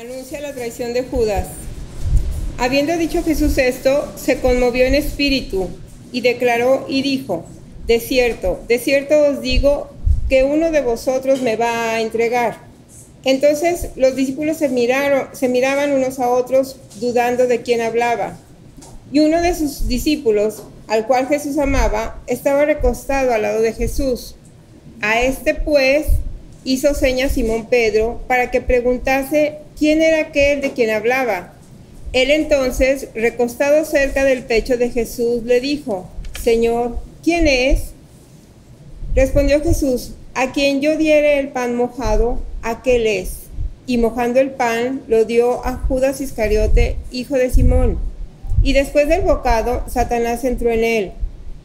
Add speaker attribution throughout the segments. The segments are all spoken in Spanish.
Speaker 1: Anuncia la traición de Judas. Habiendo dicho Jesús esto, se conmovió en espíritu y declaró y dijo: de cierto os digo que uno de vosotros me va a entregar. Entonces los discípulos se miraban unos a otros, dudando de quién hablaba. Y uno de sus discípulos, al cual Jesús amaba, estaba recostado al lado de Jesús. A este pues hizo señas Simón Pedro para que preguntase quién era aquel de quien hablaba. Él entonces, recostado cerca del pecho de Jesús, le dijo: Señor, ¿quién es? Respondió Jesús: a quien yo diere el pan mojado, aquel es. Y mojando el pan, lo dio a Judas Iscariote, hijo de Simón. Y después del bocado, Satanás entró en él.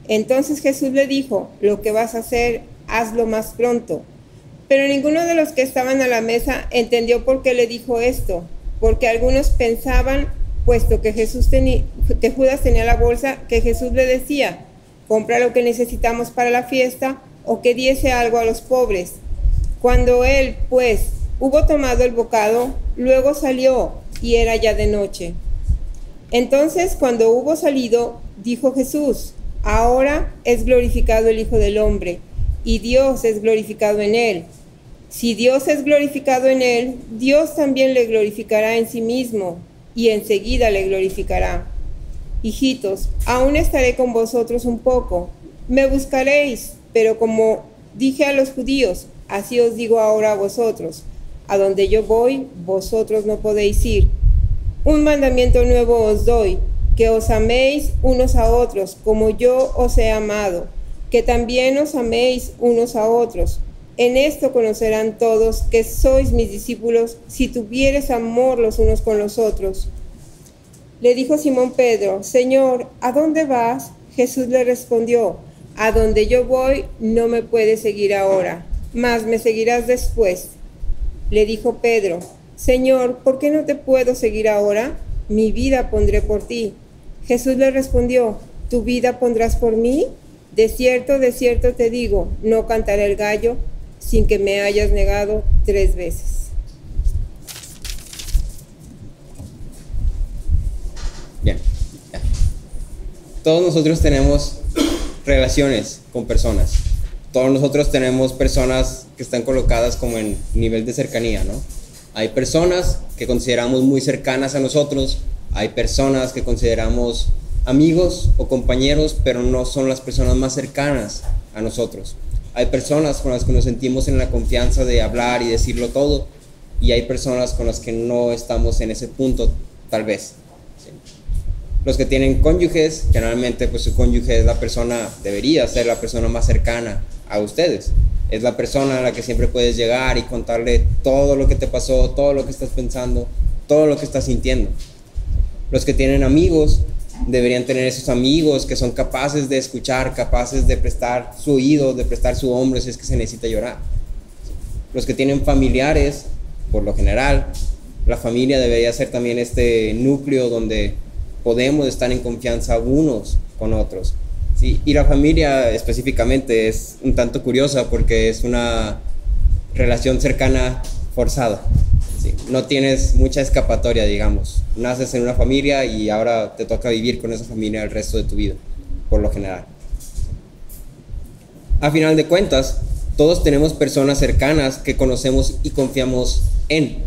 Speaker 1: Entonces Jesús le dijo: lo que vas a hacer, hazlo más pronto. Pero ninguno de los que estaban a la mesa entendió por qué le dijo esto, porque algunos pensaban, puesto que Judas tenía la bolsa, que Jesús le decía: compra lo que necesitamos para la fiesta, o que diese algo a los pobres. Cuando él, pues, hubo tomado el bocado, luego salió, y era ya de noche. Entonces, cuando hubo salido, dijo Jesús: ahora es glorificado el Hijo del Hombre, y Dios es glorificado en él. Si Dios es glorificado en él, Dios también le glorificará en sí mismo, y enseguida le glorificará. Hijitos, aún estaré con vosotros un poco. Me buscaréis, pero como dije a los judíos, así os digo ahora a vosotros: a donde yo voy, vosotros no podéis ir. Un mandamiento nuevo os doy, que os améis unos a otros, como yo os he amado, que también os améis unos a otros. En esto conocerán todos que sois mis discípulos, si tuviereis amor los unos con los otros. Le dijo Simón Pedro: Señor, ¿a dónde vas? Jesús le respondió: a donde yo voy no me puedes seguir ahora, mas me seguirás después. Le dijo Pedro: Señor, ¿por qué no te puedo seguir ahora? Mi vida pondré por ti. Jesús le respondió: ¿tu vida pondrás por mí? De cierto te digo, no cantará el gallo sin que me hayas negado 3 veces.
Speaker 2: Bien. Todos nosotros tenemos relaciones con personas. Todos nosotros tenemos personas que están colocadas como en nivel de cercanía, ¿no? Hay personas que consideramos muy cercanas a nosotros, hay personas que consideramos amigos o compañeros, pero no son las personas más cercanas a nosotros. Hay personas con las que nos sentimos en la confianza de hablar y decirlo todo, y hay personas con las que no estamos en ese punto, tal vez. ¿Sí? Los que tienen cónyuges, generalmente pues su cónyuge es la persona, debería ser la persona más cercana a ustedes. Es la persona a la que siempre puedes llegar y contarle todo lo que te pasó, todo lo que estás pensando, todo lo que estás sintiendo. Los que tienen amigos deberían tener esos amigos que son capaces de escuchar, capaces de prestar su oído, de prestar su hombro si es que se necesita llorar. Los que tienen familiares, por lo general, la familia debería ser también este núcleo donde podemos estar en confianza unos con otros. Sí, y la familia específicamente es un tanto curiosa porque es una relación cercana forzada. Sí, no tienes mucha escapatoria, digamos. Naces en una familia y ahora te toca vivir con esa familia el resto de tu vida, por lo general. A final de cuentas, todos tenemos personas cercanas que conocemos y confiamos en.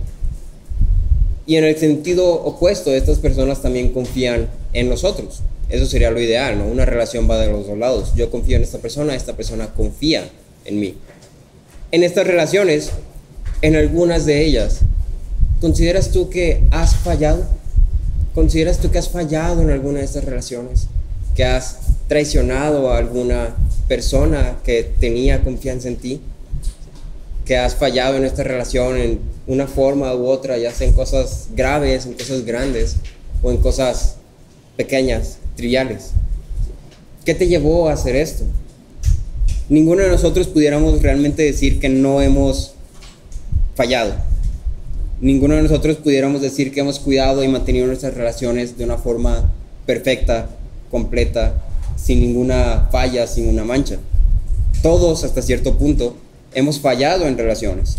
Speaker 2: Y en el sentido opuesto, estas personas también confían en nosotros. Eso sería lo ideal, ¿no? Una relación va de los dos lados. Yo confío en esta persona confía en mí. En estas relaciones, en algunas de ellas, ¿consideras tú que has fallado? ¿Consideras tú que has fallado en alguna de estas relaciones? ¿Que has traicionado a alguna persona que tenía confianza en ti? ¿Que has fallado en esta relación en una forma u otra, ya sea en cosas graves, en cosas grandes o en cosas pequeñas, triviales? ¿Qué te llevó a hacer esto? Ninguno de nosotros pudiéramos realmente decir que no hemos fallado. Ninguno de nosotros pudiéramos decir que hemos cuidado y mantenido nuestras relaciones de una forma perfecta, completa, sin ninguna falla, sin una mancha. Todos, hasta cierto punto, hemos fallado en relaciones.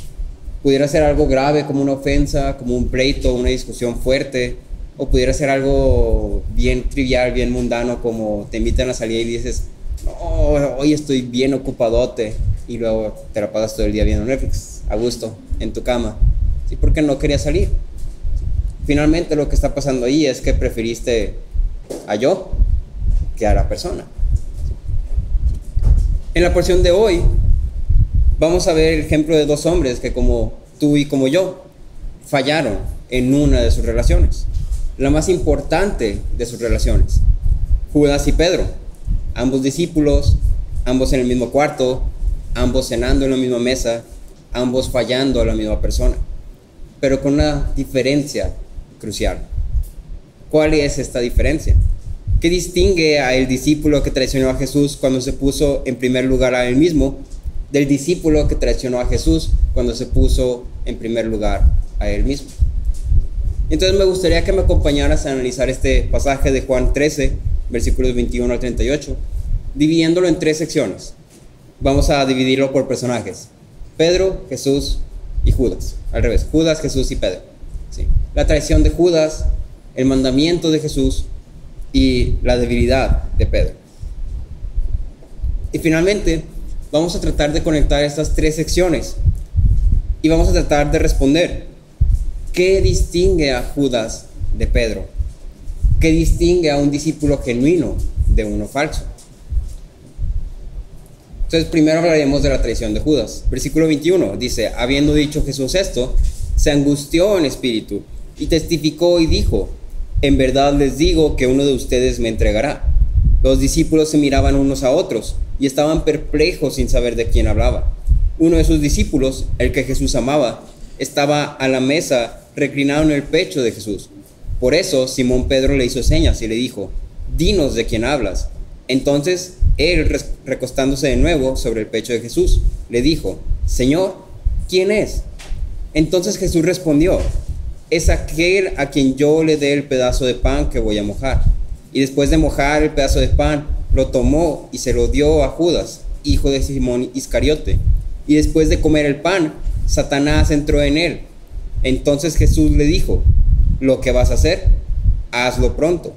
Speaker 2: Pudiera ser algo grave como una ofensa, como un pleito, una discusión fuerte, o pudiera ser algo bien trivial, bien mundano, como te invitan a salir y dices, no, hoy estoy bien ocupadote, y luego te la pasas todo el día viendo Netflix, a gusto, en tu cama, ¿sí? Porque no querías salir. Finalmente lo que está pasando ahí es que preferiste a yo que a la persona. En la porción de hoy vamos a ver el ejemplo de dos hombres que, como tú y como yo, fallaron en una de sus relaciones, la más importante de sus relaciones. Judas y Pedro, ambos discípulos, ambos en el mismo cuarto, ambos cenando en la misma mesa, ambos fallando a la misma persona, pero con una diferencia crucial. ¿Cuál es esta diferencia? ¿Qué distingue a el discípulo que traicionó a Jesús cuando se puso en primer lugar a él mismo del discípulo que traicionó a Jesús cuando se puso en primer lugar a él mismo? Entonces me gustaría que me acompañaras a analizar este pasaje de Juan 13, versículos 21 al 38, dividiéndolo en tres secciones. Vamos a dividirlo por personajes: Pedro, Jesús y Judas. Al revés, Judas, Jesús y Pedro. ¿Sí? La traición de Judas, el mandamiento de Jesús y la debilidad de Pedro. Y finalmente vamos a tratar de conectar estas tres secciones y vamos a tratar de responder: ¿qué distingue a Judas de Pedro? ¿Qué distingue a un discípulo genuino de uno falso? Entonces primero hablaremos de la traición de Judas. Versículo 21 dice: habiendo dicho Jesús esto, se angustió en espíritu y testificó y dijo: en verdad les digo que uno de ustedes me entregará. Los discípulos se miraban unos a otros y estaban perplejos sin saber de quién hablaba. Uno de sus discípulos, el que Jesús amaba, estaba a la mesa reclinado en el pecho de Jesús. Por eso Simón Pedro le hizo señas y le dijo: dinos de quién hablas. Entonces él, recostándose de nuevo sobre el pecho de Jesús, le dijo: Señor, ¿quién es? Entonces Jesús respondió: es aquel a quien yo le dé el pedazo de pan que voy a mojar. Y después de mojar el pedazo de pan, lo tomó y se lo dio a Judas, hijo de Simón Iscariote. Y después de comer el pan, Satanás entró en él. Entonces Jesús le dijo: lo que vas a hacer, hazlo pronto.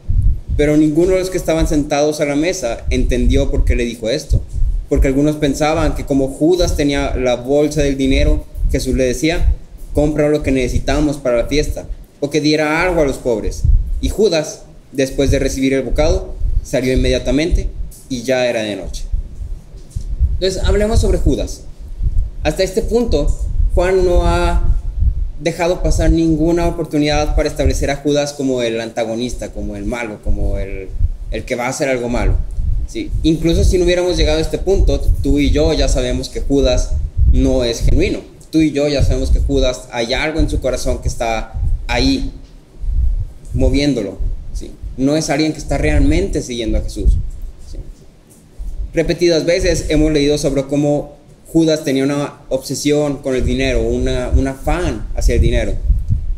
Speaker 2: Pero ninguno de los que estaban sentados a la mesa entendió por qué le dijo esto, porque algunos pensaban que como Judas tenía la bolsa del dinero, Jesús le decía: compra lo que necesitamos para la fiesta, o que diera algo a los pobres. Y Judas, después de recibir el bocado, salió inmediatamente y ya era de noche. Entonces hablemos sobre Judas. Hasta este punto, Juan no ha dejado pasar ninguna oportunidad para establecer a Judas como el antagonista, como el malo, como el que va a hacer algo malo. ¿Sí? Incluso si no hubiéramos llegado a este punto, tú y yo ya sabemos que Judas no es genuino. Tú y yo ya sabemos que Judas, hay algo en su corazón que está ahí, moviéndolo. ¿Sí? No es alguien que está realmente siguiendo a Jesús. ¿Sí? Repetidas veces hemos leído sobre cómo Judas tenía una obsesión con el dinero, un afán hacia el dinero.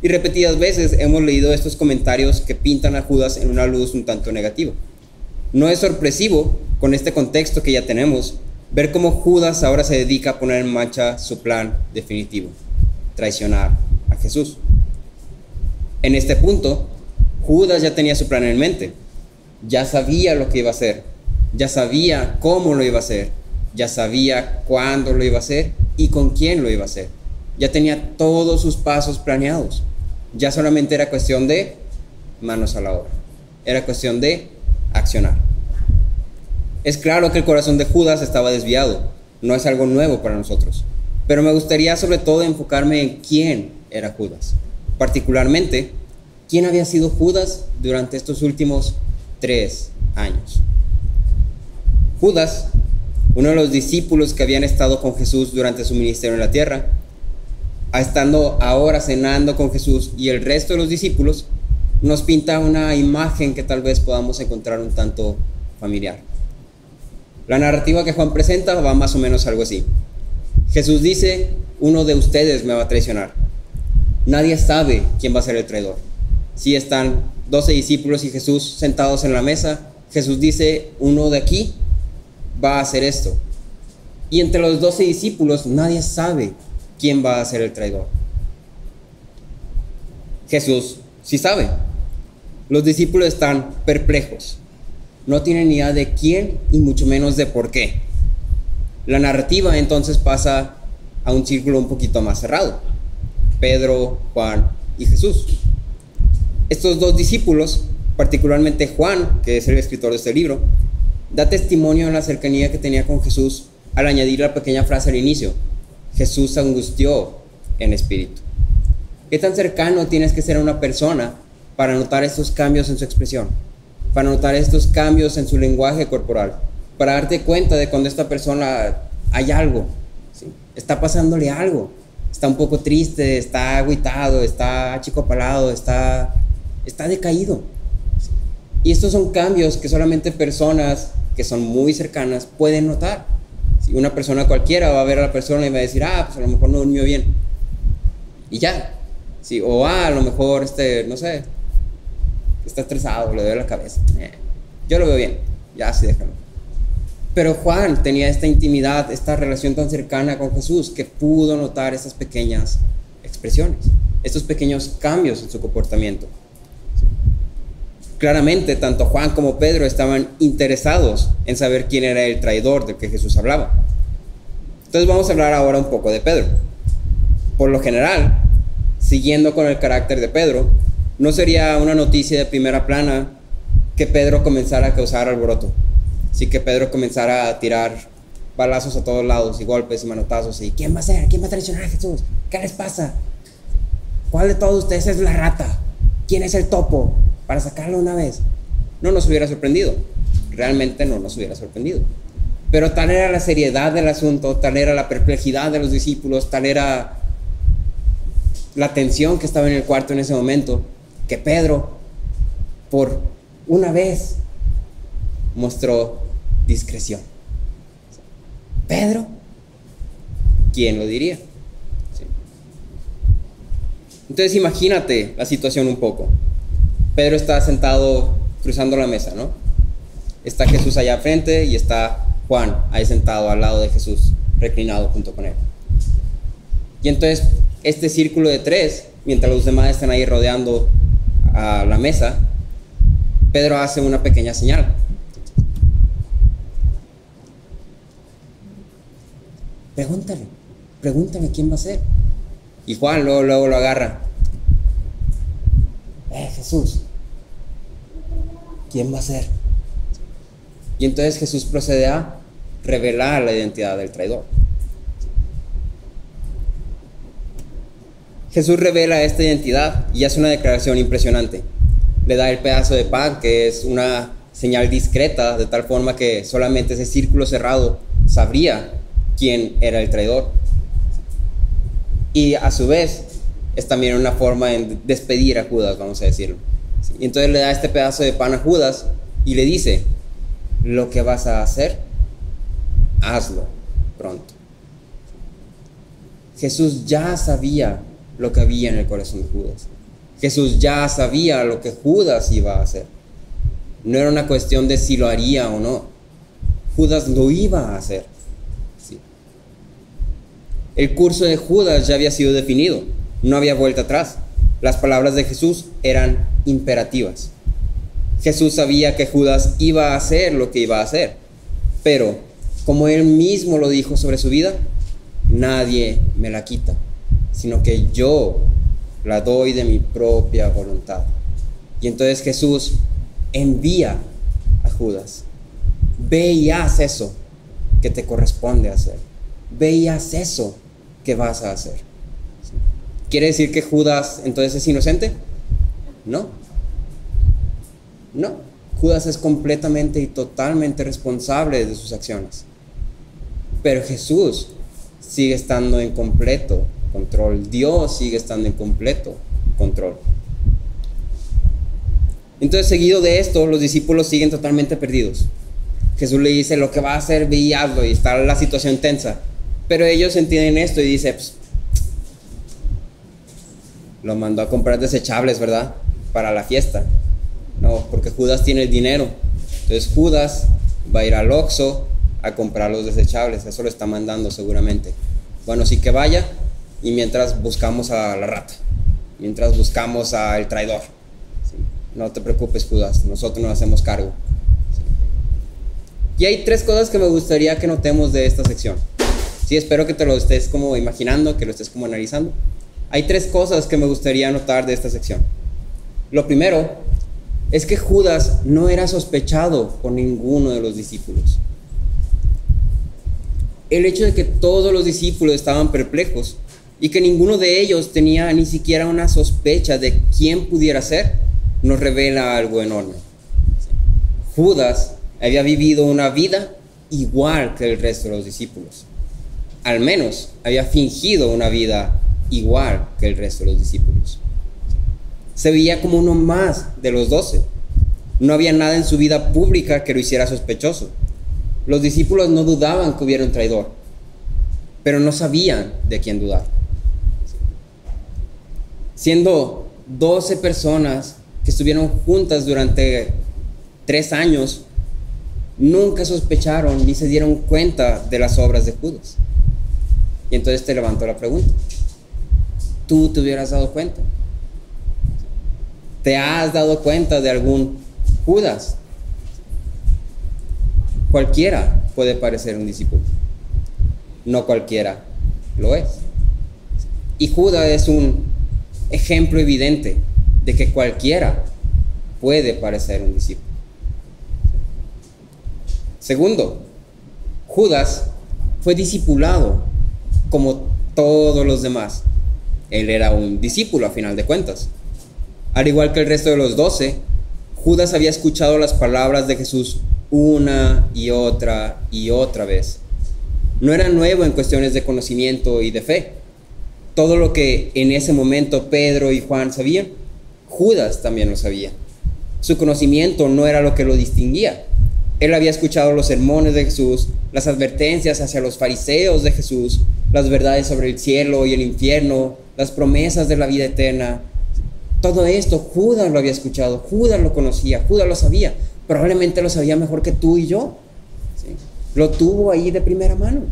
Speaker 2: Y repetidas veces hemos leído estos comentarios que pintan a Judas en una luz un tanto negativa. No es sorpresivo, con este contexto que ya tenemos, ver cómo Judas ahora se dedica a poner en marcha su plan definitivo: traicionar a Jesús. En este punto, Judas ya tenía su plan en mente. Ya sabía lo que iba a hacer, ya sabía cómo lo iba a hacer, ya sabía cuándo lo iba a hacer y con quién lo iba a hacer. Ya tenía todos sus pasos planeados. Ya solamente era cuestión de manos a la obra. Era cuestión de accionar. Es claro que el corazón de Judas estaba desviado. No es algo nuevo para nosotros. Pero me gustaría sobre todo enfocarme en quién era Judas. Particularmente, quién había sido Judas durante estos últimos 3 años. Judas, uno de los discípulos que habían estado con Jesús durante su ministerio en la tierra, estando ahora cenando con Jesús y el resto de los discípulos, nos pinta una imagen que tal vez podamos encontrar un tanto familiar. La narrativa que Juan presenta va más o menos algo así. Jesús dice: uno de ustedes me va a traicionar. Nadie sabe quién va a ser el traidor. Si están 12 discípulos y Jesús sentados en la mesa, Jesús dice: uno de aquí va a hacer esto. Y entre los 12 discípulos nadie sabe quién va a ser el traidor. Jesús sí sabe. Los discípulos están perplejos. No tienen ni idea de quién y mucho menos de por qué. La narrativa entonces pasa a un círculo un poquito más cerrado. Pedro, Juan y Jesús. Estos dos discípulos, particularmente Juan, que es el escritor de este libro, da testimonio de la cercanía que tenía con Jesús al añadir la pequeña frase al inicio: Jesús se angustió en espíritu. ¿Qué tan cercano tienes que ser a una persona para notar estos cambios en su expresión? Para notar estos cambios en su lenguaje corporal, para darte cuenta de cuando esta persona hay algo, ¿sí? Está pasándole algo, está un poco triste, está agüitado, está achicopalado, está decaído, ¿sí? Y estos son cambios que solamente personas que son muy cercanas pueden notar, ¿sí? Una persona cualquiera va a ver a la persona y va a decir, pues a lo mejor no durmió bien, y ya, ¿sí? O a lo mejor, no sé, está estresado, le duele la cabeza. Yo lo veo bien, ya sí, déjalo. Pero Juan tenía esta intimidad, esta relación tan cercana con Jesús, que pudo notar esas pequeñas expresiones, estos pequeños cambios en su comportamiento. ¿Sí? Claramente, tanto Juan como Pedro estaban interesados en saber quién era el traidor del que Jesús hablaba. Entonces vamos a hablar ahora un poco de Pedro. Por lo general, siguiendo con el carácter de Pedro, no sería una noticia de primera plana que Pedro comenzara a causar alboroto. Así que Pedro comenzara a tirar balazos a todos lados y golpes y manotazos y ¿quién va a ser? ¿Quién va a traicionar a Jesús? ¿Qué les pasa? ¿Cuál de todos ustedes es la rata? ¿Quién es el topo? Para sacarlo una vez. No nos hubiera sorprendido. Realmente no nos hubiera sorprendido. Pero tal era la seriedad del asunto, tal era la perplejidad de los discípulos, tal era la tensión que estaba en el cuarto en ese momento, que Pedro, por una vez, mostró discreción. ¿Pedro? ¿Quién lo diría? ¿Sí? Entonces imagínate la situación un poco. Pedro está sentado cruzando la mesa, ¿no? Está Jesús allá al frente y está Juan ahí sentado al lado de Jesús, reclinado junto con él. Y entonces este círculo de tres, mientras los demás están ahí rodeando a la mesa, Pedro hace una pequeña señal. Pregúntale quién va a ser. Y Juan luego lo agarra. Jesús, ¿quién va a ser? Y entonces Jesús procede a revelar la identidad del traidor. Jesús revela esta identidad y hace una declaración impresionante. Le da el pedazo de pan, que es una señal discreta, de tal forma que solamente ese círculo cerrado sabría quién era el traidor. Y a su vez es también una forma de despedir a Judas, vamos a decirlo. Y entonces le da este pedazo de pan a Judas y le dice: lo que vas a hacer, hazlo pronto. Jesús ya sabía lo que había en el corazón de Judas. Jesús ya sabía lo que Judas iba a hacer. No era una cuestión de si lo haría o no. Judas lo iba a hacer. Sí. El curso de Judas ya había sido definido. No había vuelta atrás. Las palabras de Jesús eran imperativas. Jesús sabía que Judas iba a hacer lo que iba a hacer. Pero, como él mismo lo dijo sobre su vida, nadie me la quita, sino que yo la doy de mi propia voluntad. Y entonces Jesús envía a Judas: ve y haz eso que te corresponde hacer. Ve y haz eso que vas a hacer. ¿Quiere decir que Judas entonces es inocente? No. Judas es completamente y totalmente responsable de sus acciones. Pero Jesús sigue estando en completo control. Dios sigue estando en completo control. Entonces, seguido de esto, los discípulos siguen totalmente perdidos. Jesús le dice: lo que va a hacer, ve y hazlo. Y está la situación tensa. Pero ellos entienden esto y dicen: lo mandó a comprar desechables, ¿verdad? Para la fiesta. No, porque Judas tiene el dinero. Entonces Judas va a ir al Oxxo a comprar los desechables. Eso lo está mandando seguramente. Bueno, sí, que vaya, y mientras buscamos a la rata, mientras buscamos al traidor. ¿Sí? No te preocupes, Judas, nosotros nos hacemos cargo. ¿Sí? Y hay 3 cosas que me gustaría que notemos de esta sección. Sí, espero que te lo estés como imaginando, que lo estés como analizando. Hay 3 cosas que me gustaría notar de esta sección. Lo primero es que Judas no era sospechado por ninguno de los discípulos. El hecho de que todos los discípulos estaban perplejos y que ninguno de ellos tenía ni siquiera una sospecha de quién pudiera ser, nos revela algo enorme. Judas había vivido una vida igual que el resto de los discípulos. Al menos había fingido una vida igual que el resto de los discípulos. Se veía como uno más de los 12. No había nada en su vida pública que lo hiciera sospechoso. Los discípulos no dudaban que hubiera un traidor, pero no sabían de quién dudar. Siendo 12 personas que estuvieron juntas durante 3 años, nunca sospecharon ni se dieron cuenta de las obras de Judas. Y entonces te levantó la pregunta: ¿tú te hubieras dado cuenta? ¿Te has dado cuenta de algún Judas? Cualquiera puede parecer un discípulo, no cualquiera lo es. Y Judas es un ejemplo evidente de que cualquiera puede parecer un discípulo. Segundo, Judas fue discipulado como todos los demás. Él era un discípulo a final de cuentas. Al igual que el resto de los 12, Judas había escuchado las palabras de Jesús una y otra vez. No era nuevo en cuestiones de conocimiento y de fe. Todo lo que en ese momento Pedro y Juan sabían, Judas también lo sabía. Su conocimiento no era lo que lo distinguía. Él había escuchado los sermones de Jesús, las advertencias hacia los fariseos de Jesús, las verdades sobre el cielo y el infierno, las promesas de la vida eterna. Todo esto Judas lo había escuchado, Judas lo conocía, Judas lo sabía. Probablemente lo sabía mejor que tú y yo. ¿Sí? Lo tuvo ahí de primera mano.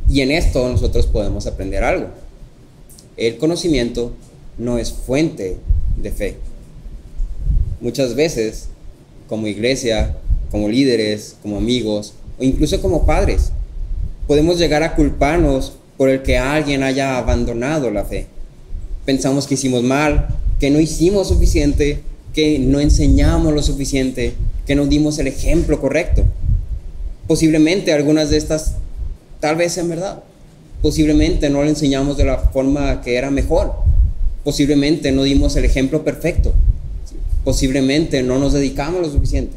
Speaker 2: Y en esto nosotros podemos aprender algo. El conocimiento no es fuente de fe. Muchas veces, como iglesia, como líderes, como amigos, o incluso como padres, podemos llegar a culparnos por el que alguien haya abandonado la fe. Pensamos que hicimos mal, que no hicimos suficiente, que no enseñamos lo suficiente, que no dimos el ejemplo correcto. Posiblemente algunas de estas tal vez sean verdad. Posiblemente no le enseñamos de la forma que era mejor. Posiblemente no dimos el ejemplo perfecto. Posiblemente no nos dedicamos lo suficiente.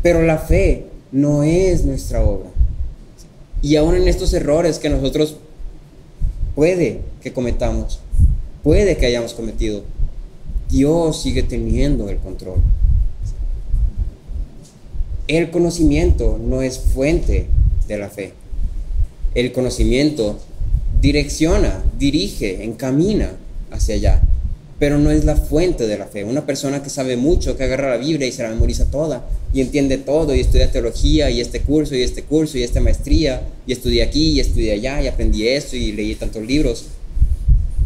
Speaker 2: Pero la fe no es nuestra obra. Y aún en estos errores que nosotros puede que cometamos, puede que hayamos cometido, Dios sigue teniendo el control. El conocimiento no es fuente de la fe. El conocimiento direcciona, dirige, encamina hacia allá, pero no es la fuente de la fe. Una persona que sabe mucho, que agarra la Biblia y se la memoriza toda, y entiende todo, y estudia teología, y este curso, y esta maestría, y estudié aquí, y estudié allá, y aprendí esto, y leí tantos libros,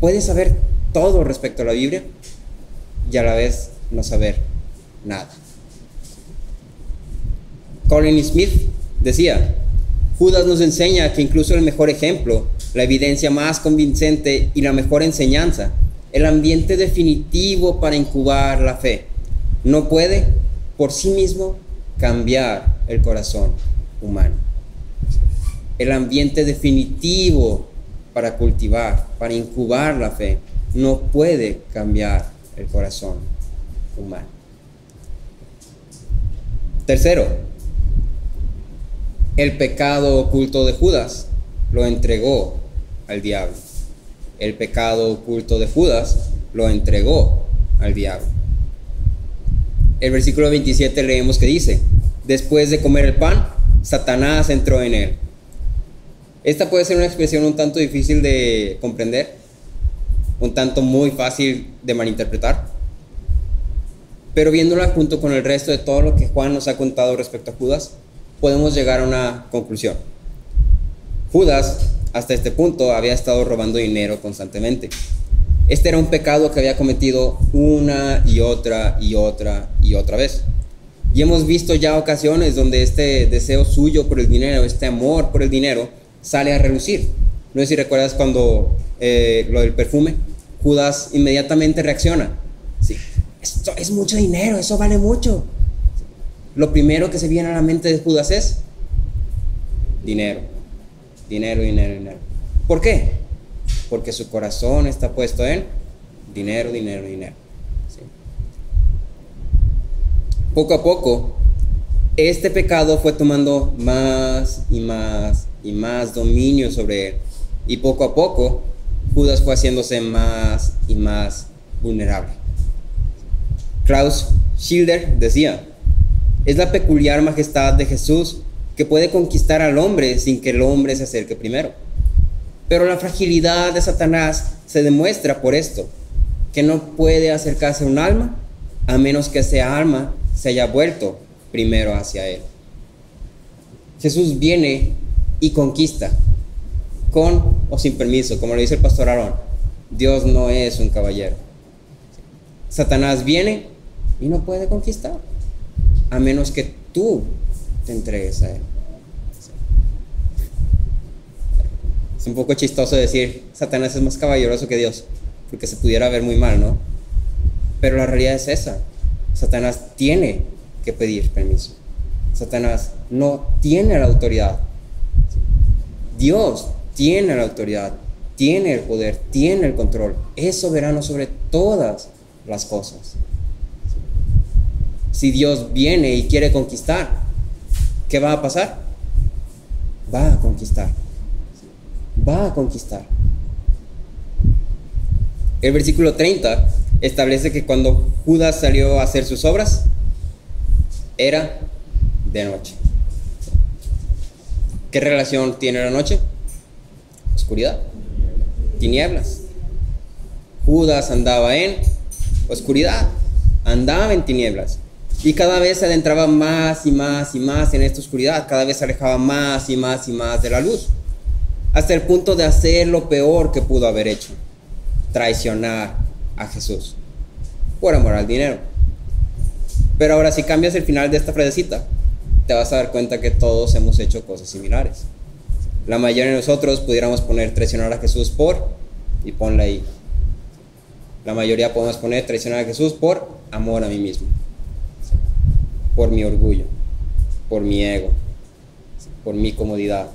Speaker 2: puede saber todo respecto a la Biblia, y a la vez no saber nada. Colin Smith decía: Judas nos enseña que incluso el mejor ejemplo, la evidencia más convincente y la mejor enseñanza, el ambiente definitivo para incubar la fe, no puede por sí mismo cambiar el corazón humano. El ambiente definitivo para cultivar, para incubar la fe, no puede cambiar el corazón humano. Tercero, el pecado oculto de Judas lo entregó al diablo. El pecado oculto de Judas lo entregó al diablo. El versículo 27 leemos que dice: después de comer el pan, Satanás entró en él. Esta puede ser una expresión un tanto difícil de comprender, un tanto muy fácil de malinterpretar, pero viéndola junto con el resto de todo lo que Juan nos ha contado respecto a Judas, podemos llegar a una conclusión. Judas, hasta este punto, había estado robando dinero constantemente. Este era un pecado que había cometido una y otra y otra y otra vez. Y hemos visto ya ocasiones donde este deseo suyo por el dinero, este amor por el dinero, sale a relucir. No sé si recuerdas cuando lo del perfume, Judas inmediatamente reacciona. Sí, esto es mucho dinero, eso vale mucho. Lo primero que se viene a la mente de Judas es dinero, dinero, dinero, dinero. ¿Por qué? Porque su corazón está puesto en dinero, dinero, dinero. ¿Sí? Poco a poco, este pecado fue tomando más y más y más dominio sobre él. Y poco a poco, Judas fue haciéndose más y más vulnerable. Klaus Schilder decía: es la peculiar majestad de Jesús que puede conquistar al hombre sin que el hombre se acerque primero. Pero la fragilidad de Satanás se demuestra por esto, que no puede acercarse a un alma a menos que ese alma se haya vuelto primero hacia él. Jesús viene y conquista, con o sin permiso, como lo dice el pastor Aarón. Dios no es un caballero. Satanás viene y no puede conquistar, a menos que tú te entregues a él. Es un poco chistoso decir Satanás es más caballeroso que Dios, porque se pudiera ver muy mal, ¿no? Pero la realidad es esa. Satanás tiene que pedir permiso. Satanás no tiene la autoridad. Dios tiene la autoridad, tiene el poder, tiene el control. Es soberano sobre todas las cosas. Si Dios viene y quiere conquistar, ¿qué va a pasar? Va a conquistar. Va a conquistar. El versículo 30 establece que cuando Judas salió a hacer sus obras, era de noche. ¿Qué relación tiene la noche? Oscuridad, tinieblas. Judas andaba en oscuridad, andaba en tinieblas. Y cada vez se adentraba más y más y más en esta oscuridad, cada vez se alejaba más y más y más de la luz, hasta el punto de hacer lo peor que pudo haber hecho: traicionar a Jesús por amor al dinero. Pero ahora, si cambias el final de esta frasecita, te vas a dar cuenta que todos hemos hecho cosas similares. La mayoría de nosotros pudiéramos poner traicionar a Jesús por, y ponla ahí. La mayoría podemos poner traicionar a Jesús por amor a mí mismo, por mi orgullo, por mi ego, por mi comodidad.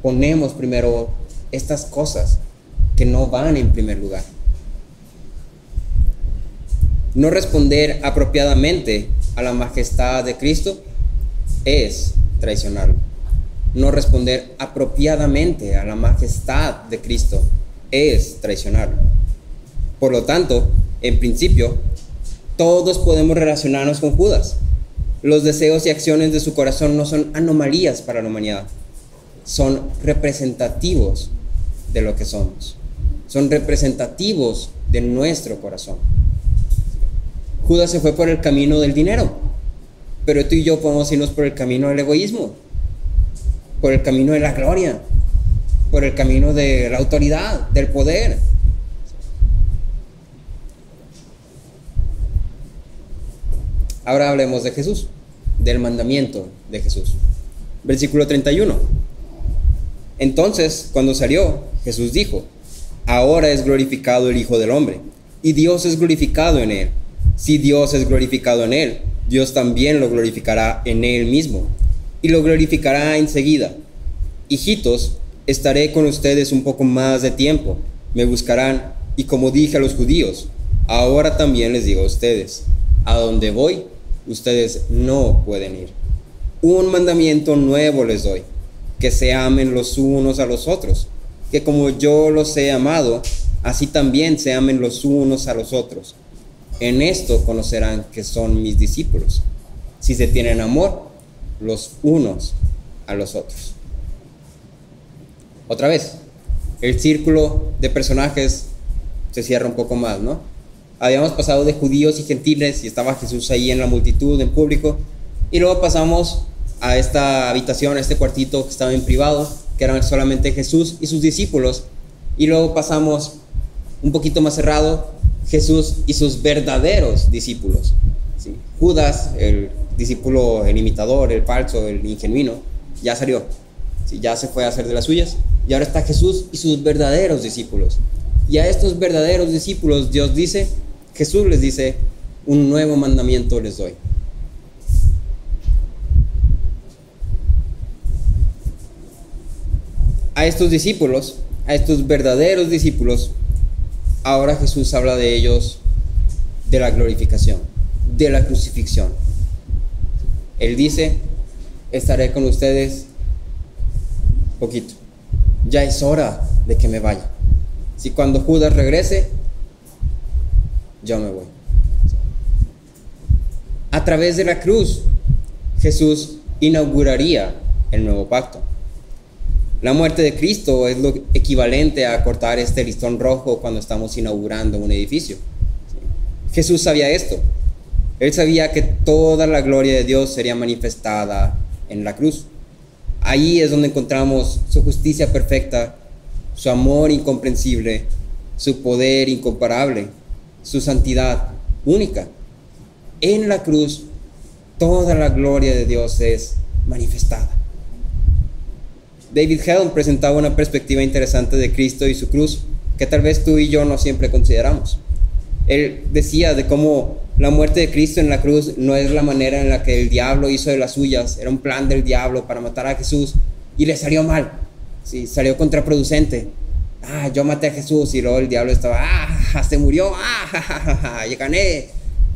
Speaker 2: Ponemos primero estas cosas que no van en primer lugar. No responder apropiadamente a la majestad de Cristo es traicionarlo. No responder apropiadamente a la majestad de Cristo es traicionarlo. Por lo tanto, en principio, todos podemos relacionarnos con Judas. Los deseos y acciones de su corazón no son anomalías para la humanidad. Son representativos de lo que somos. Son representativos de nuestro corazón. Judas se fue por el camino del dinero, pero tú y yo podemos irnos por el camino del egoísmo, por el camino de la gloria, por el camino de la autoridad, del poder. Ahora hablemos de Jesús, del mandamiento de Jesús. Versículo 31. Entonces, cuando salió, Jesús dijo: ahora es glorificado el Hijo del Hombre, y Dios es glorificado en él. Si Dios es glorificado en él, Dios también lo glorificará en él mismo, y lo glorificará enseguida. Hijitos, estaré con ustedes un poco más de tiempo. Me buscarán, y como dije a los judíos, ahora también les digo a ustedes: a donde voy, ustedes no pueden ir. Un mandamiento nuevo les doy: que se amen los unos a los otros, que como yo los he amado, así también se amen los unos a los otros. En esto conocerán que son mis discípulos, si se tienen amor los unos a los otros. Otra vez, el círculo de personajes se cierra un poco más, ¿no? Habíamos pasado de judíos y gentiles y estaba Jesús ahí en la multitud, en público, y luego pasamos a esta habitación, a este cuartito que estaba en privado, que eran solamente Jesús y sus discípulos, y luego pasamos un poquito más cerrado, Jesús y sus verdaderos discípulos, ¿sí? Judas, el discípulo, el imitador, el falso, el ingenuino, ya salió, ¿sí? Ya se fue a hacer de las suyas, y ahora está Jesús y sus verdaderos discípulos. Y a estos verdaderos discípulos Dios dice, Jesús les dice, un nuevo mandamiento les doy. A estos discípulos, a estos verdaderos discípulos, ahora Jesús habla de ellos, de la glorificación, de la crucifixión. Él dice, estaré con ustedes poquito. Ya es hora de que me vaya. Si cuando Judas regrese, yo me voy. A través de la cruz, Jesús inauguraría el nuevo pacto. La muerte de Cristo es lo equivalente a cortar este listón rojo cuando estamos inaugurando un edificio. Jesús sabía esto. Él sabía que toda la gloria de Dios sería manifestada en la cruz. Ahí es donde encontramos su justicia perfecta, su amor incomprensible, su poder incomparable, su santidad única. En la cruz, toda la gloria de Dios es manifestada. David Helm presentaba una perspectiva interesante de Cristo y su cruz que tal vez tú y yo no siempre consideramos. Él decía de cómo la muerte de Cristo en la cruz no es la manera en la que el diablo hizo de las suyas. Era un plan del diablo para matar a Jesús y le salió mal. Sí, salió contraproducente. Yo maté a Jesús, y luego el diablo estaba, se murió, ya gané.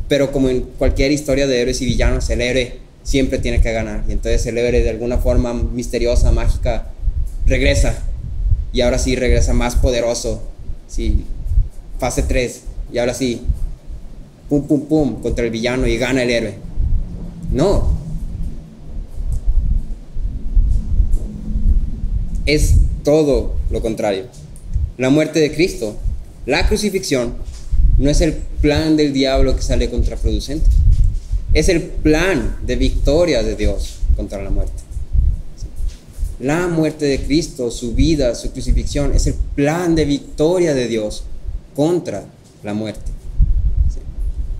Speaker 2: Pero como en cualquier historia de héroes y villanos, el héroe siempre tiene que ganar. Y entonces el héroe, de alguna forma misteriosa, mágica, regresa. Y ahora sí regresa más poderoso. Sí, fase 3. Y ahora sí, pum, pum, pum, contra el villano, y gana el héroe. No. Es todo lo contrario. La muerte de Cristo, la crucifixión, no es el plan del diablo que sale contraproducente. Es el plan de victoria de Dios contra la muerte. La muerte de Cristo, su vida, su crucifixión, es el plan de victoria de Dios contra la muerte.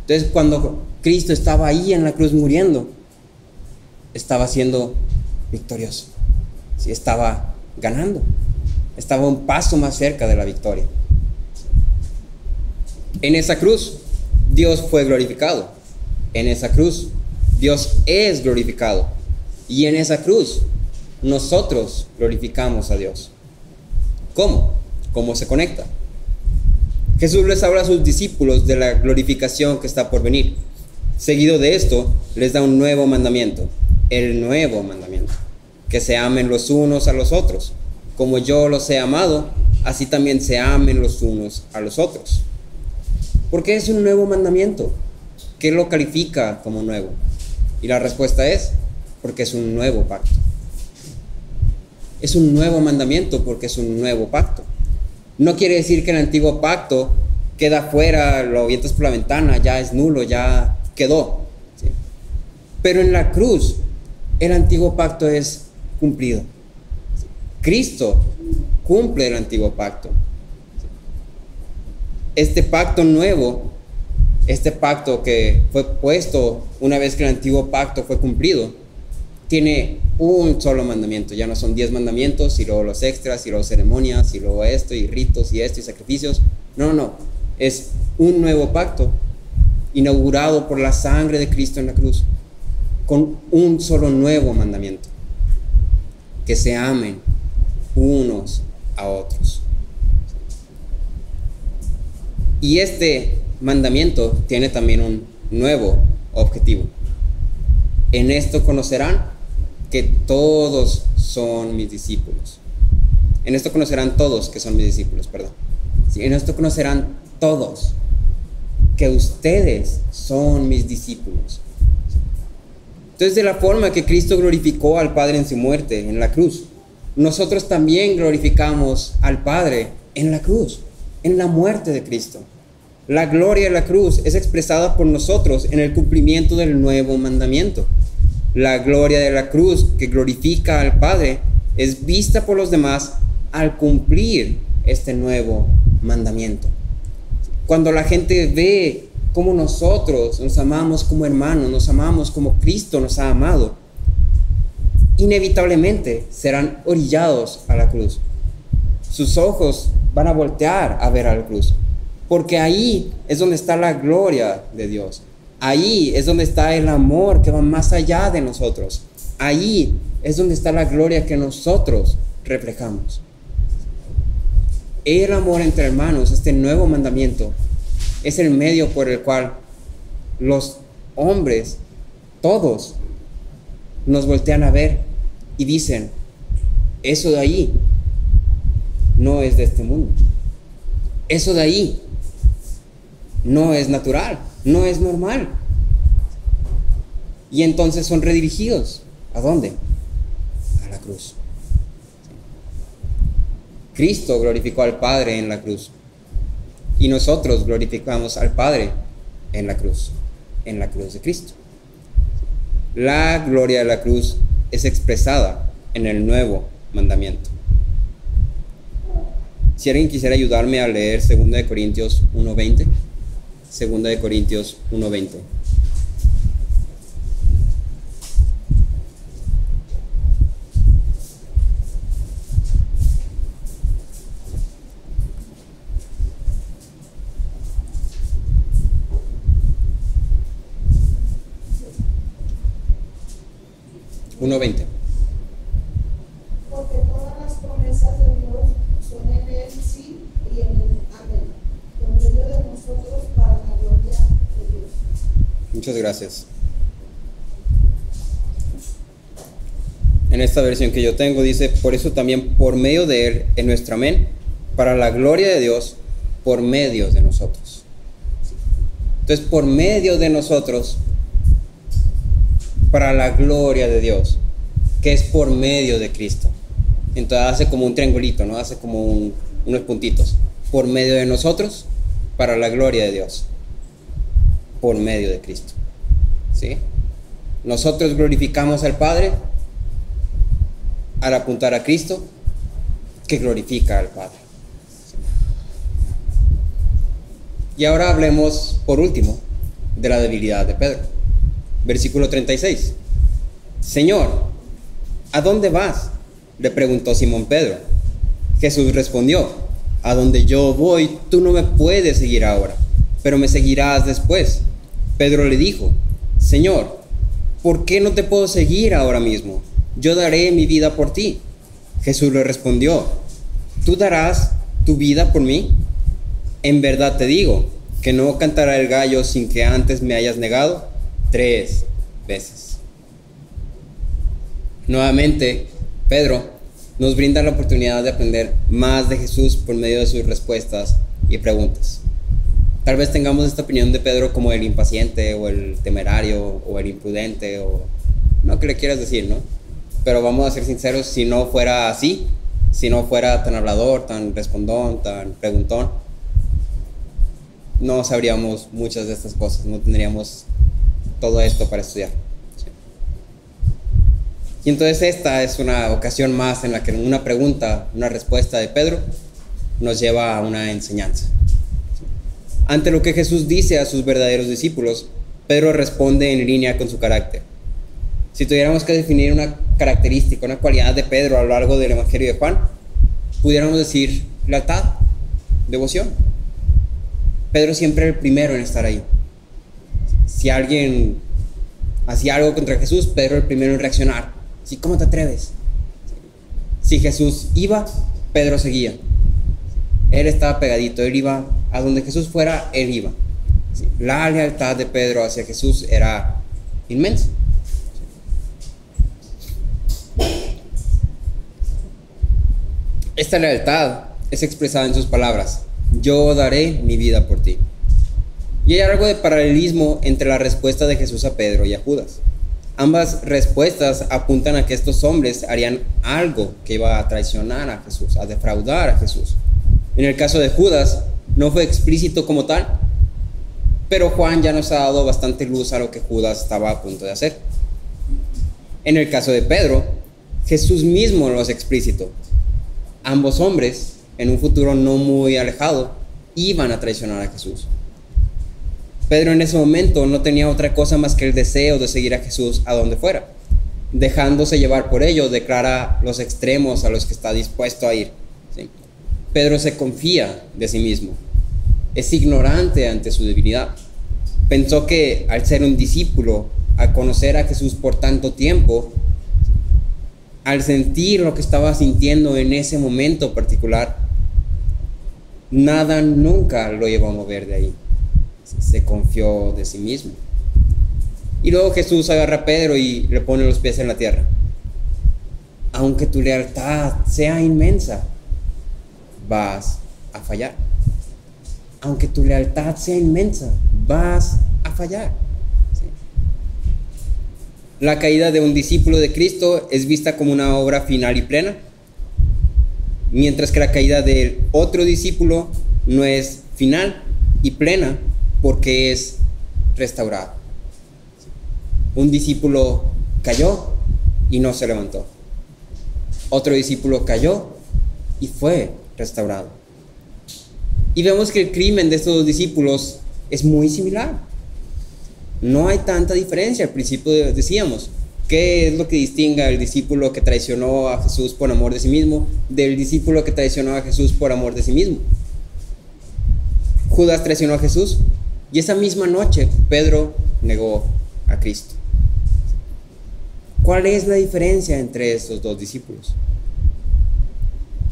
Speaker 2: Entonces, cuando Cristo estaba ahí en la cruz muriendo, estaba siendo victorioso. Sí, estaba ganando. Estaba un paso más cerca de la victoria. En esa cruz, Dios fue glorificado. En esa cruz, Dios es glorificado. Y en esa cruz, nosotros glorificamos a Dios. ¿Cómo? ¿Cómo se conecta? Jesús les habla a sus discípulos de la glorificación que está por venir. Seguido de esto, les da un nuevo mandamiento. El nuevo mandamiento. Que se amen los unos a los otros. Como yo los he amado, así también se amen los unos a los otros. ¿Por qué es un nuevo mandamiento? ¿Qué lo califica como nuevo? Y la respuesta es, porque es un nuevo pacto. Es un nuevo mandamiento porque es un nuevo pacto. No quiere decir que el antiguo pacto queda fuera, lo avientas por la ventana, ya es nulo, ya quedó. ¿Sí? Pero en la cruz, el antiguo pacto es cumplido. Cristo cumple el antiguo pacto. Este pacto nuevo, este pacto que fue puesto una vez que el antiguo pacto fue cumplido, tiene un solo mandamiento. Ya no son 10 mandamientos y luego los extras y luego ceremonias y luego esto y ritos y esto y sacrificios. No, es un nuevo pacto inaugurado por la sangre de Cristo en la cruz, con un solo nuevo mandamiento: que se amen unos a otros. Y este mandamiento tiene también un nuevo objetivo. En esto conocerán que todos son mis discípulos. En esto conocerán todos que son mis discípulos, perdón. Sí, en esto conocerán todos que ustedes son mis discípulos. Entonces, de la forma que Cristo glorificó al Padre en su muerte, en la cruz, nosotros también glorificamos al Padre en la cruz, en la muerte de Cristo. La gloria de la cruz es expresada por nosotros en el cumplimiento del nuevo mandamiento. La gloria de la cruz, que glorifica al Padre, es vista por los demás al cumplir este nuevo mandamiento. Cuando la gente ve cómo nosotros nos amamos como hermanos, nos amamos como Cristo nos ha amado, inevitablemente serán orillados a la cruz. Sus ojos van a voltear a ver a la cruz, porque ahí es donde está la gloria de Dios. Ahí es donde está el amor que va más allá de nosotros. Ahí es donde está la gloria que nosotros reflejamos. El amor entre hermanos, este nuevo mandamiento, es el medio por el cual los hombres, todos, nos voltean a ver y dicen: eso de ahí no es de este mundo. Eso de ahí no es natural, no es normal. Y entonces son redirigidos. ¿A dónde? A la cruz. Cristo glorificó al Padre en la cruz. Y nosotros glorificamos al Padre en la cruz de Cristo. La gloria de la cruz es expresada en el nuevo mandamiento. Si alguien quisiera ayudarme a leer 2 Corintios 1:20. 2 Corintios 1:20.
Speaker 3: Porque todas las promesas de Dios son en él sí y en él amén, por medio de nosotros para la gloria de Dios.
Speaker 2: Muchas gracias. En esta versión que yo tengo dice: por eso también por medio de él, en nuestro amén, para la gloria de Dios, por medio de nosotros. Entonces, por medio de nosotros, para la gloria de Dios, que es por medio de Cristo. Entonces hace como un triangulito, ¿no? Hace como unos puntitos. Por medio de nosotros, para la gloria de Dios, por medio de Cristo. ¿Sí? Nosotros glorificamos al Padre al apuntar a Cristo, que glorifica al Padre. ¿Sí? Y ahora hablemos, por último, de la debilidad de Pedro. Versículo 36. Señor, ¿a dónde vas?, le preguntó Simón Pedro. Jesús respondió: a donde yo voy, tú no me puedes seguir ahora, pero me seguirás después. Pedro le dijo: Señor, ¿por qué no te puedo seguir ahora mismo? Yo daré mi vida por ti. Jesús le respondió: ¿tú darás tu vida por mí? En verdad te digo, que no cantará el gallo sin que antes me hayas negado 3 veces. Nuevamente, Pedro nos brinda la oportunidad de aprender más de Jesús por medio de sus respuestas y preguntas. Tal vez tengamos esta opinión de Pedro como el impaciente, o el temerario, o el imprudente, o no que le quieras decir, ¿no? Pero vamos a ser sinceros, si no fuera así, si no fuera tan hablador, tan respondón, tan preguntón, no sabríamos muchas de estas cosas, no tendríamos todo esto para estudiar. ¿Sí? Y entonces esta es una ocasión más en la que una pregunta, una respuesta de Pedro nos lleva a una enseñanza. ¿Sí? Ante lo que Jesús dice a sus verdaderos discípulos, Pedro responde en línea con su carácter. Si tuviéramos que definir una característica, una cualidad de Pedro a lo largo del Evangelio de Juan, pudiéramos decir lealtad, devoción. Pedro siempre era el primero en estar ahí. Si alguien hacía algo contra Jesús, Pedro era el primero en reaccionar. ¿Sí? ¿Cómo te atreves? Si Jesús iba, Pedro seguía. Él estaba pegadito, él iba a donde Jesús fuera, él iba. ¿Sí? La lealtad de Pedro hacia Jesús era inmensa. Esta lealtad es expresada en sus palabras: yo daré mi vida por ti. Y hay algo de paralelismo entre la respuesta de Jesús a Pedro y a Judas. Ambas respuestas apuntan a que estos hombres harían algo que iba a traicionar a Jesús, a defraudar a Jesús. En el caso de Judas, no fue explícito como tal, pero Juan ya nos ha dado bastante luz a lo que Judas estaba a punto de hacer. En el caso de Pedro, Jesús mismo lo hace explícito. Ambos hombres, en un futuro no muy alejado, iban a traicionar a Jesús. Pedro en ese momento no tenía otra cosa más que el deseo de seguir a Jesús a donde fuera. Dejándose llevar por ello, declara los extremos a los que está dispuesto a ir. ¿Sí? Pedro se confía de sí mismo. Es ignorante ante su debilidad. Pensó que al ser un discípulo, al conocer a Jesús por tanto tiempo, al sentir lo que estaba sintiendo en ese momento particular, nada nunca lo llevó a mover de ahí. Se confió de sí mismo. Y luego Jesús agarra a Pedro y le pone los pies en la tierra. Aunque tu lealtad sea inmensa, vas a fallar. Aunque tu lealtad sea inmensa, vas a fallar. ¿Sí? La caída de un discípulo de Cristo es vista como una obra final y plena, mientras que la caída de otro discípulo no es final y plena porque es restaurado. Un discípulo cayó y no se levantó. Otro discípulo cayó y fue restaurado. Y vemos que el crimen de estos dos discípulos es muy similar. No hay tanta diferencia. Al principio decíamos, ¿qué es lo que distingue al discípulo que traicionó a Jesús por amor de sí mismo del discípulo que traicionó a Jesús por amor de sí mismo? Judas traicionó a Jesús y esa misma noche Pedro negó a Cristo. ¿Cuál es la diferencia entre estos dos discípulos?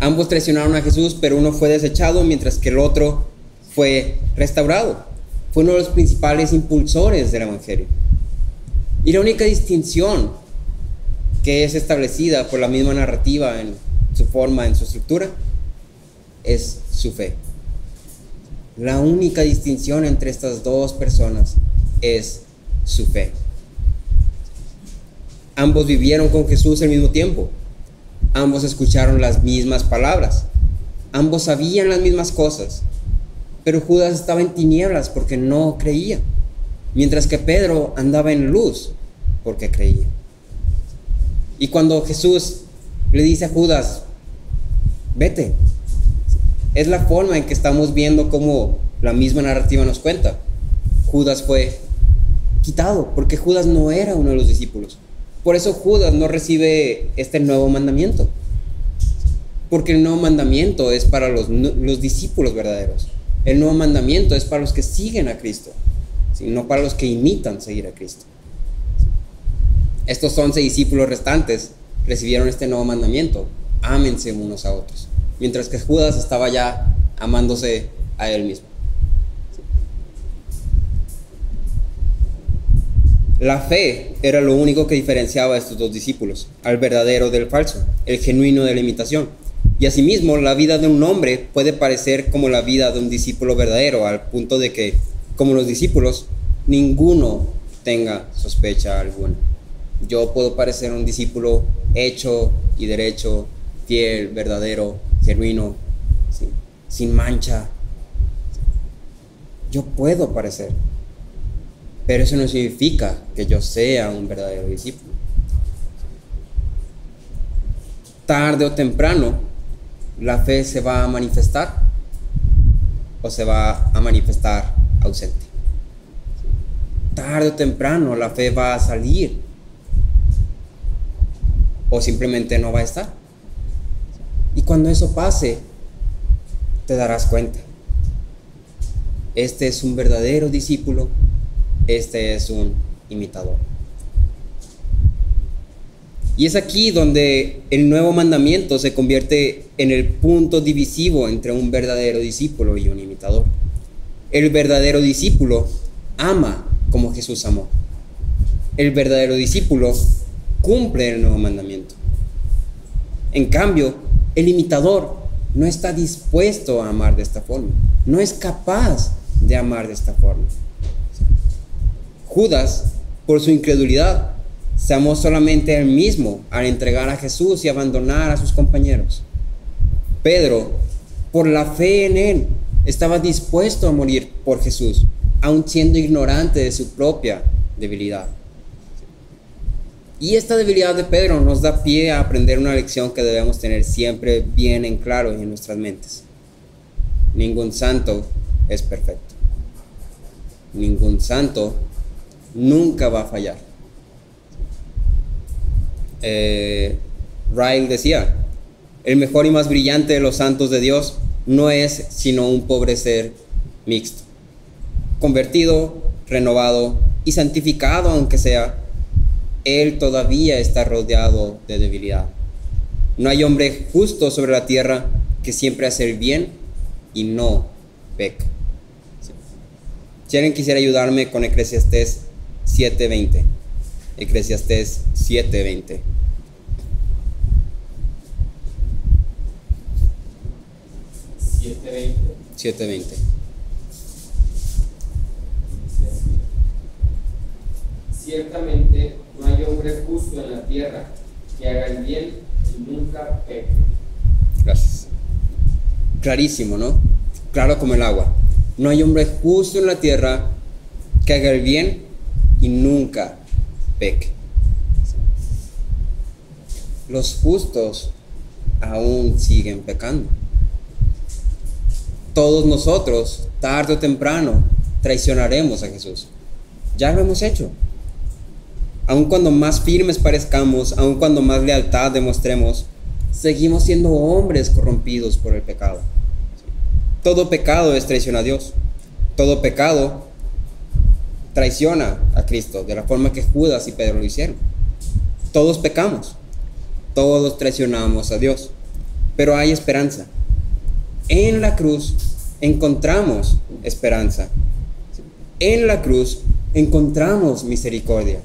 Speaker 2: Ambos traicionaron a Jesús, pero uno fue desechado mientras que el otro fue restaurado. Fue uno de los principales impulsores del Evangelio. Y la única distinción que es establecida por la misma narrativa en su forma, en su estructura, es su fe. La única distinción entre estas dos personas es su fe. Ambos vivieron con Jesús al mismo tiempo. Ambos escucharon las mismas palabras. Ambos sabían las mismas cosas. Pero Judas estaba en tinieblas porque no creía, mientras que Pedro andaba en luz porque creía. Y cuando Jesús le dice a Judas, vete, es la forma en que estamos viendo cómo la misma narrativa nos cuenta. Judas fue quitado porque Judas no era uno de los discípulos. Por eso Judas no recibe este nuevo mandamiento, porque el nuevo mandamiento es para los discípulos verdaderos. El nuevo mandamiento es para los que siguen a Cristo, ¿sí? No para los que imitan seguir a Cristo. Estos 11 discípulos restantes recibieron este nuevo mandamiento: ámense unos a otros, mientras que Judas estaba ya amándose a él mismo. La fe era lo único que diferenciaba a estos dos discípulos, al verdadero del falso, el genuino de la imitación. Y asimismo, la vida de un hombre puede parecer como la vida de un discípulo verdadero, al punto de que, como los discípulos, ninguno tenga sospecha alguna. Yo puedo parecer un discípulo hecho y derecho, fiel, verdadero, genuino, ¿sí? Sin mancha. Yo puedo parecer, pero eso no significa que yo sea un verdadero discípulo. Tarde o temprano, la fe se va a manifestar o se va a manifestar ausente. Tarde o temprano, la fe va a salir o simplemente no va a estar. Y cuando eso pase, te darás cuenta. Este es un verdadero discípulo. Este es un imitador. Y es aquí donde el nuevo mandamiento se convierte en el punto divisivo entre un verdadero discípulo y un imitador. El verdadero discípulo ama como Jesús amó. El verdadero discípulo cumple el nuevo mandamiento. En cambio, el imitador no está dispuesto a amar de esta forma. No es capaz de amar de esta forma. Judas, por su incredulidad, se amó solamente a él mismo al entregar a Jesús y abandonar a sus compañeros. Pedro, por la fe en él, estaba dispuesto a morir por Jesús, aun siendo ignorante de su propia debilidad. Y esta debilidad de Pedro nos da pie a aprender una lección que debemos tener siempre bien en claro en nuestras mentes. Ningún santo es perfecto. Ningún santo nunca va a fallar. Ryle decía, el mejor y más brillante de los santos de Dios no es sino un pobre ser mixto, convertido, renovado y santificado aunque sea. Él todavía está rodeado de debilidad. No hay hombre justo sobre la tierra que siempre hace el bien y no peca. Si alguien quisiera ayudarme con Eclesiastés 7:20. Eclesiastés 7:20.
Speaker 4: Ciertamente no hay hombre justo en la tierra que haga el bien y nunca peque.
Speaker 2: Gracias. Clarísimo, ¿no? Claro como el agua. No hay hombre justo en la tierra que haga el bien y nunca peque. Los justos aún siguen pecando. Todos nosotros, tarde o temprano, traicionaremos a Jesús. Ya lo hemos hecho. Aun cuando más firmes parezcamos, aun cuando más lealtad demostremos, seguimos siendo hombres corrompidos por el pecado. Todo pecado es traición a Dios. Todo pecado traiciona a Cristo, de la forma que Judas y Pedro lo hicieron. Todos pecamos. Todos traicionamos a Dios. Pero hay esperanza. En la cruz encontramos esperanza. En la cruz encontramos misericordia.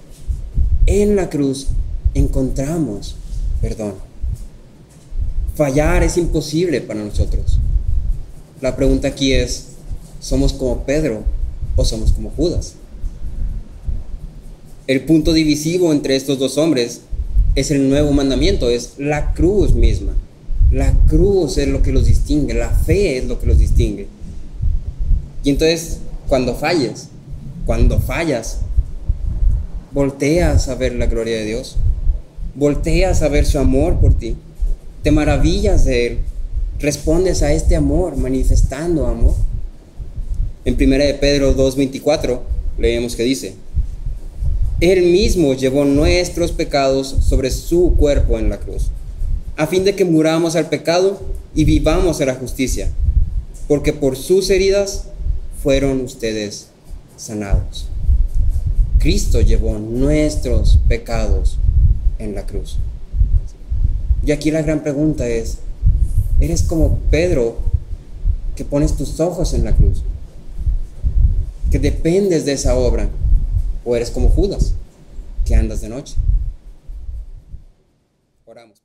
Speaker 2: En la cruz encontramos perdón. Fallar es imposible para nosotros. La pregunta aquí es, ¿somos como Pedro o somos como Judas? El punto divisivo entre estos dos hombres es el nuevo mandamiento, es la cruz misma. La cruz es lo que los distingue, la fe es lo que los distingue. Y entonces, cuando fallas, volteas a ver la gloria de Dios, volteas a ver su amor por ti, te maravillas de Él, respondes a este amor manifestando amor. En 1 de Pedro 2:24 leemos que dice, Él mismo llevó nuestros pecados sobre su cuerpo en la cruz, a fin de que muramos al pecado y vivamos a la justicia, porque por sus heridas fueron ustedes sanados. Cristo llevó nuestros pecados en la cruz. Y aquí la gran pregunta es, ¿eres como Pedro que pones tus ojos en la cruz, que dependes de esa obra? ¿O eres como Judas que andas de noche? Oramos.